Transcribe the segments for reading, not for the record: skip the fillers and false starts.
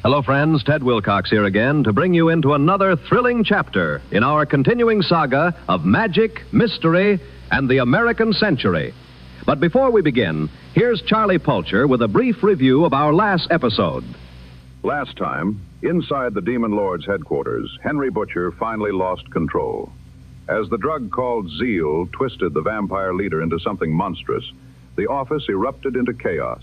Hello, friends. Ted Wilcox here again to bring you into another thrilling chapter in our continuing saga of magic, mystery, and the American century. But before we begin, here's Charlie Pulcher with a brief review of our last episode. Last time, inside the Demon Lord's headquarters, Henry Butcher finally lost control. As the drug called Zeal twisted the vampire leader into something monstrous, the office erupted into chaos.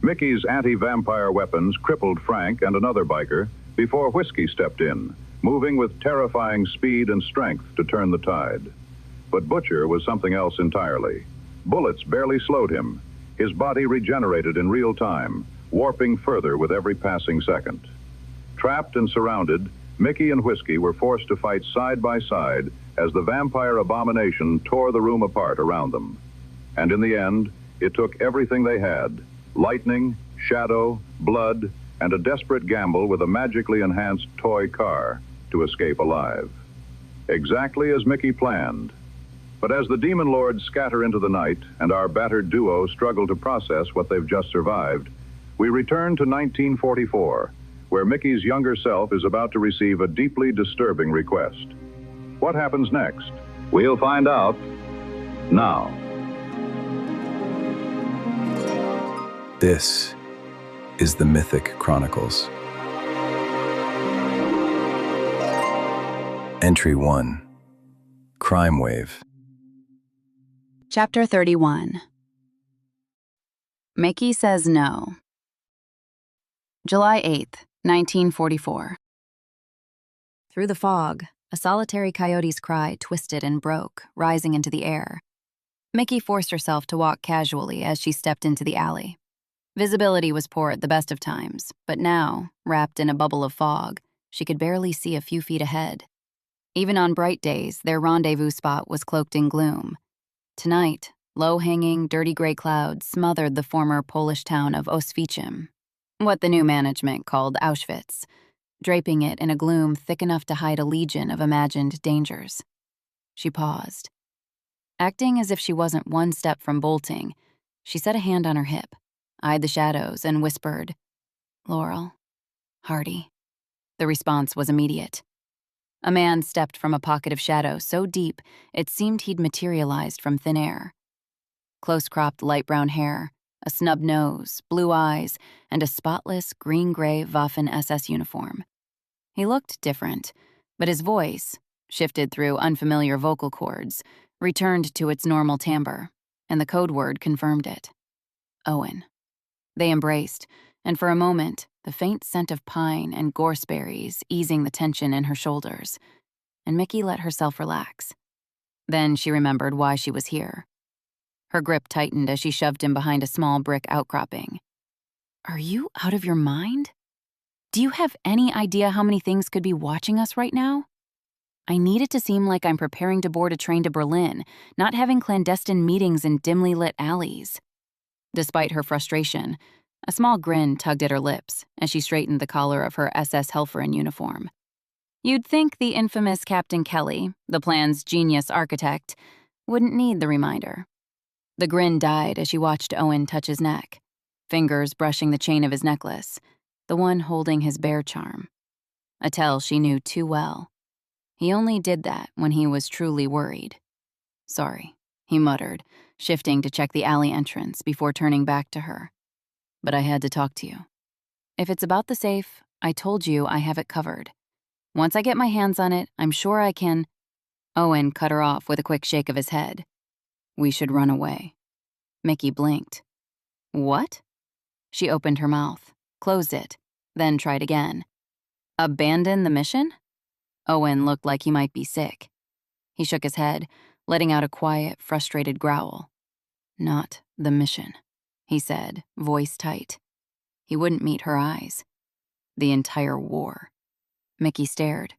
Mickey's anti-vampire weapons crippled Frank and another biker before Whiskey stepped in, moving with terrifying speed and strength to turn the tide. But Butcher was something else entirely. Bullets barely slowed him. His body regenerated in real time, warping further with every passing second. Trapped and surrounded, Mickey and Whiskey were forced to fight side by side as the vampire abomination tore the room apart around them. And in the end, it took everything they had: lightning, shadow, blood, and a desperate gamble with a magically enhanced toy car to escape alive. Exactly as Mickey planned. But as the Demon Lords scatter into the night and our battered duo struggle to process what they've just survived, we return to 1944, where Mickey's younger self is about to receive a deeply disturbing request. What happens next? We'll find out now. This is the Mythic Chronicles. Entry 1. Crime Wave. Chapter 31. Mickey says no. July 8th, 1944. Through the fog, a solitary coyote's cry twisted and broke, rising into the air. Mickey forced herself to walk casually as she stepped into the alley. Visibility was poor at the best of times, but now, wrapped in a bubble of fog, she could barely see a few feet ahead. Even on bright days, their rendezvous spot was cloaked in gloom. Tonight, low-hanging, dirty gray clouds smothered the former Polish town of Oświęcim, what the new management called Auschwitz, draping it in a gloom thick enough to hide a legion of imagined dangers. She paused. Acting as if she wasn't one step from bolting, she set a hand on her hip, eyed the shadows, and whispered, "Laurel, Hardy." The response was immediate. A man stepped from a pocket of shadow so deep it seemed he'd materialized from thin air. Close-cropped light brown hair, a snub nose, blue eyes, and a spotless green-gray Waffen-SS uniform. He looked different, but his voice, shifted through unfamiliar vocal cords, returned to its normal timbre, and the code word confirmed it. Owen. They embraced, and for a moment, the faint scent of pine and gorseberries easing the tension in her shoulders, and Mickey let herself relax. Then she remembered why she was here. Her grip tightened as she shoved him behind a small brick outcropping. "Are you out of your mind? Do you have any idea how many things could be watching us right now? I need it to seem like I'm preparing to board a train to Berlin, not having clandestine meetings in dimly lit alleys." Despite her frustration, a small grin tugged at her lips as she straightened the collar of her SS Helferin uniform. You'd think the infamous Captain Kelly, the plan's genius architect, wouldn't need the reminder. The grin died as she watched Owen touch his neck, fingers brushing the chain of his necklace, the one holding his bear charm. A tell she knew too well. He only did that when he was truly worried. "Sorry," he muttered, shifting to check the alley entrance before turning back to her. "But I had to talk to you. If it's about the safe, I told you I have it covered. Once I get my hands on it, I'm sure I can—" Owen cut her off with a quick shake of his head. "We should run away." Mickey blinked. "What?" She opened her mouth, closed it, then tried again. "Abandon the mission?" Owen looked like he might be sick. He shook his head, letting out a quiet, frustrated growl. "Not the mission," he said, voice tight. He wouldn't meet her eyes. "The entire war." Mickey stared.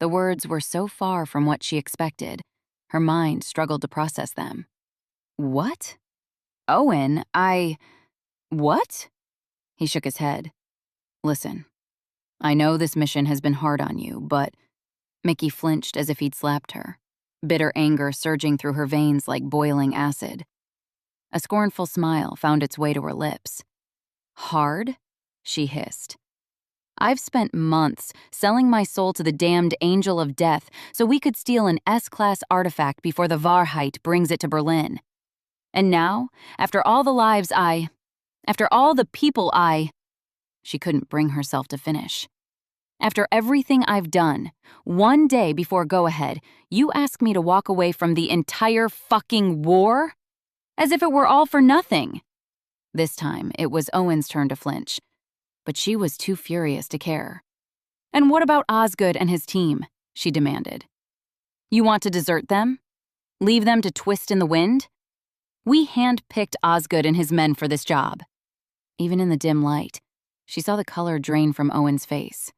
The words were so far from what she expected, her mind struggled to process them. "What? Owen, what?" He shook his head. "Listen, I know this mission has been hard on you, but—" Mickey flinched as if he'd slapped her, bitter anger surging through her veins like boiling acid. A scornful smile found its way to her lips. "Hard?" she hissed. I've spent months selling my soul to the damned angel of death so we could steal an S-class artifact before the Wahrheit brings it to Berlin. And now, after all the people She couldn't bring herself to finish. After everything I've done, one day before go-ahead, you ask me to walk away from the entire fucking war? As if it were all for nothing. This time, it was Owen's turn to flinch, but she was too furious to care. And what about Osgood and his team? She demanded. You want to desert them? Leave them to twist in the wind? We hand-picked Osgood and his men for this job. Even in the dim light, she saw the color drain from Owen's face.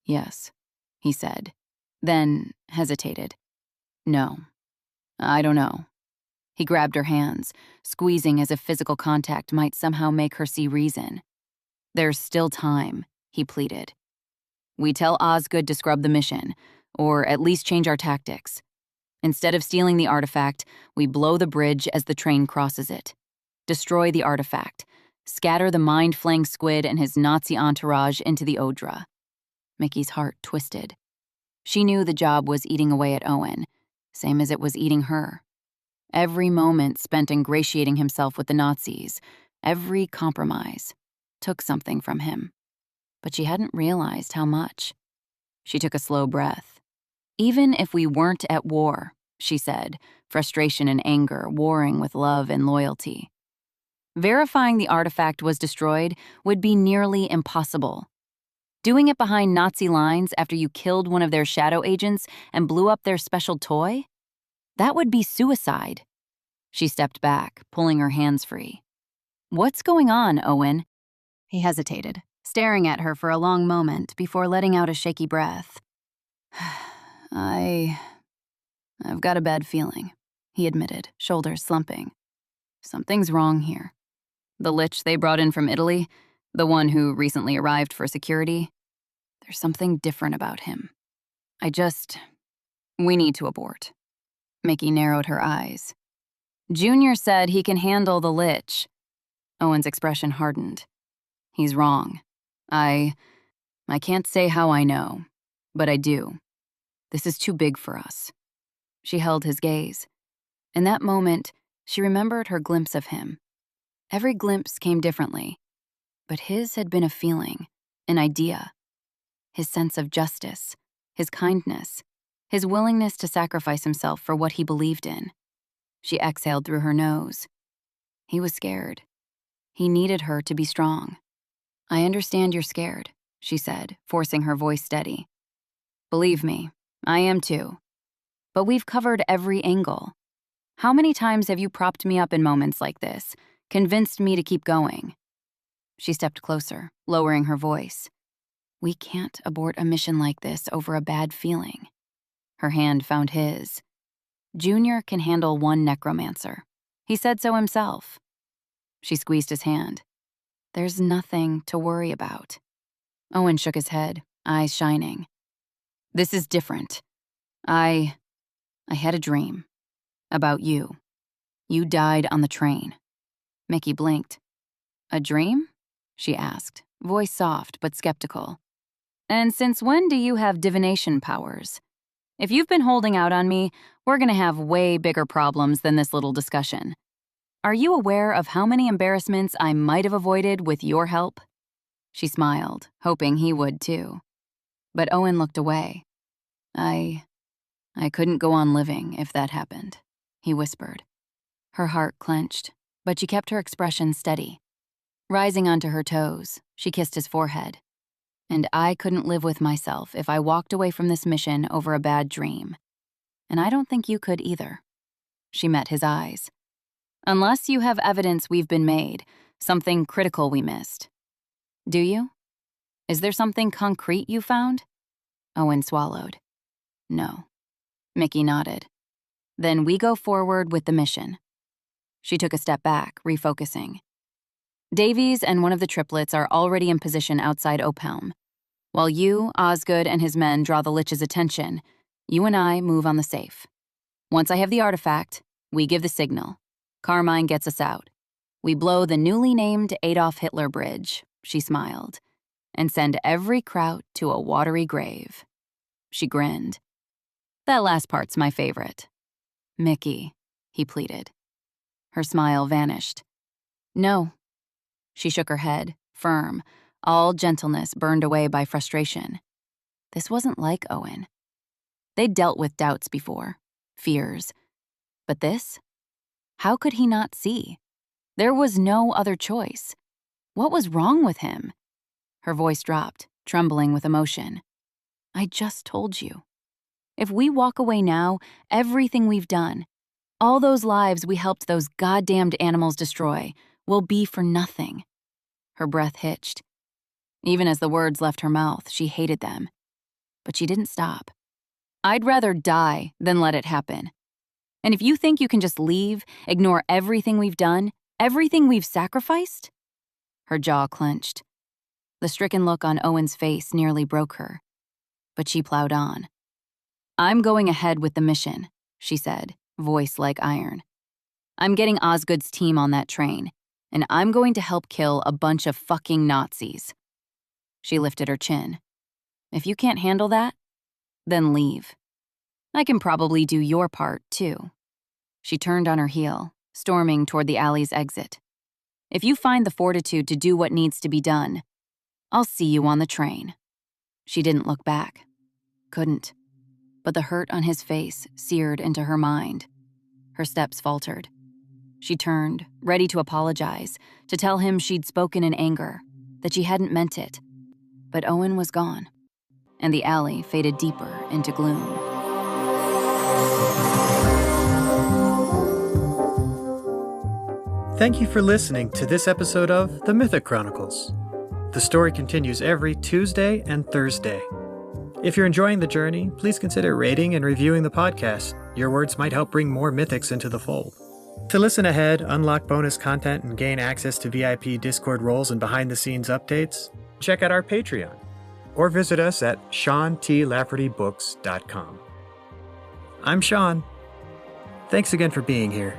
Yes, he said, then hesitated. No, I don't know. He grabbed her hands, squeezing as if physical contact might somehow make her see reason. There's still time, he pleaded. We tell Osgood to scrub the mission, or at least change our tactics. Instead of stealing the artifact, we blow the bridge as the train crosses it. Destroy the artifact. Scatter the mind-flaying squid and his Nazi entourage into the Odra. Mickey's heart twisted. She knew the job was eating away at Owen, same as it was eating her. Every moment spent ingratiating himself with the Nazis, every compromise, took something from him. But she hadn't realized how much. She took a slow breath. Even if we weren't at war, she said, frustration and anger warring with love and loyalty. Verifying the artifact was destroyed would be nearly impossible. Doing it behind Nazi lines after you killed one of their shadow agents and blew up their special toy? That would be suicide. She stepped back, pulling her hands free. What's going on, Owen? He hesitated, staring at her for a long moment before letting out a shaky breath. I've got a bad feeling, he admitted, shoulders slumping. Something's wrong here. The lich they brought in from Italy, the one who recently arrived for security, there's something different about him. We need to abort. Mickey narrowed her eyes. Junior said he can handle the lich. Owen's expression hardened. He's wrong. I can't say how I know, but I do. This is too big for us. She held his gaze. In that moment, she remembered her glimpse of him. Every glimpse came differently, but his had been a feeling, an idea. His sense of justice, his kindness, his willingness to sacrifice himself for what he believed in. She exhaled through her nose. He was scared. He needed her to be strong. I understand you're scared, she said, forcing her voice steady. Believe me, I am too. But we've covered every angle. How many times have you propped me up in moments like this, convinced me to keep going? She stepped closer, lowering her voice. We can't abort a mission like this over a bad feeling. Her hand found his. Junior can handle one necromancer. He said so himself. She squeezed his hand. There's nothing to worry about. Owen shook his head, eyes shining. This is different. I had a dream. About you. You died on the train. Mickey blinked. A dream? She asked, voice soft but skeptical. And since when do you have divination powers? If you've been holding out on me, we're gonna have way bigger problems than this little discussion. Are you aware of how many embarrassments I might have avoided with your help? She smiled, hoping he would too. But Owen looked away. I couldn't go on living if that happened, he whispered. Her heart clenched, but she kept her expression steady. Rising onto her toes, she kissed his forehead. And I couldn't live with myself if I walked away from this mission over a bad dream. And I don't think you could either. She met his eyes. Unless you have evidence we've been made, something critical we missed. Do you? Is there something concrete you found? Owen swallowed. No. Mickey nodded. Then we go forward with the mission. She took a step back, refocusing. Davies and one of the triplets are already in position outside Opelm. While you, Osgood, and his men draw the Lich's attention, you and I move on the safe. Once I have the artifact, we give the signal. Carmine gets us out. We blow the newly named Adolf Hitler Bridge, she smiled. and send every kraut to a watery grave. She grinned. That last part's my favorite. Mickey, he pleaded. Her smile vanished. No. She shook her head, firm, all gentleness burned away by frustration. This wasn't like Owen. They'd dealt with doubts before, fears. But this? How could he not see? There was no other choice. What was wrong with him? Her voice dropped, trembling with emotion. I just told you. If we walk away now, everything we've done, all those lives we helped those goddamned animals destroy, will be for nothing. Her breath hitched. Even as the words left her mouth, she hated them. But she didn't stop. I'd rather die than let it happen. And if you think you can just leave, ignore everything we've done, everything we've sacrificed? Her jaw clenched. The stricken look on Owen's face nearly broke her. But she plowed on. I'm going ahead with the mission, she said, voice like iron. I'm getting Osgood's team on that train, and I'm going to help kill a bunch of fucking Nazis. She lifted her chin. If you can't handle that, then leave. I can probably do your part, too. She turned on her heel, storming toward the alley's exit. If you find the fortitude to do what needs to be done, I'll see you on the train. She didn't look back. Couldn't. But the hurt on his face seared into her mind. Her steps faltered. She turned, ready to apologize, to tell him she'd spoken in anger, that she hadn't meant it. But Owen was gone, and the alley faded deeper into gloom. Thank you for listening to this episode of The Mythic Chronicles. The story continues every Tuesday and Thursday. If you're enjoying the journey, please consider rating and reviewing the podcast. Your words might help bring more mythics into the fold. To listen ahead, unlock bonus content, and gain access to VIP Discord roles and behind-the-scenes updates, check out our Patreon, or visit us at SeanTLaffertyBooks.com. I'm Sean. Thanks again for being here.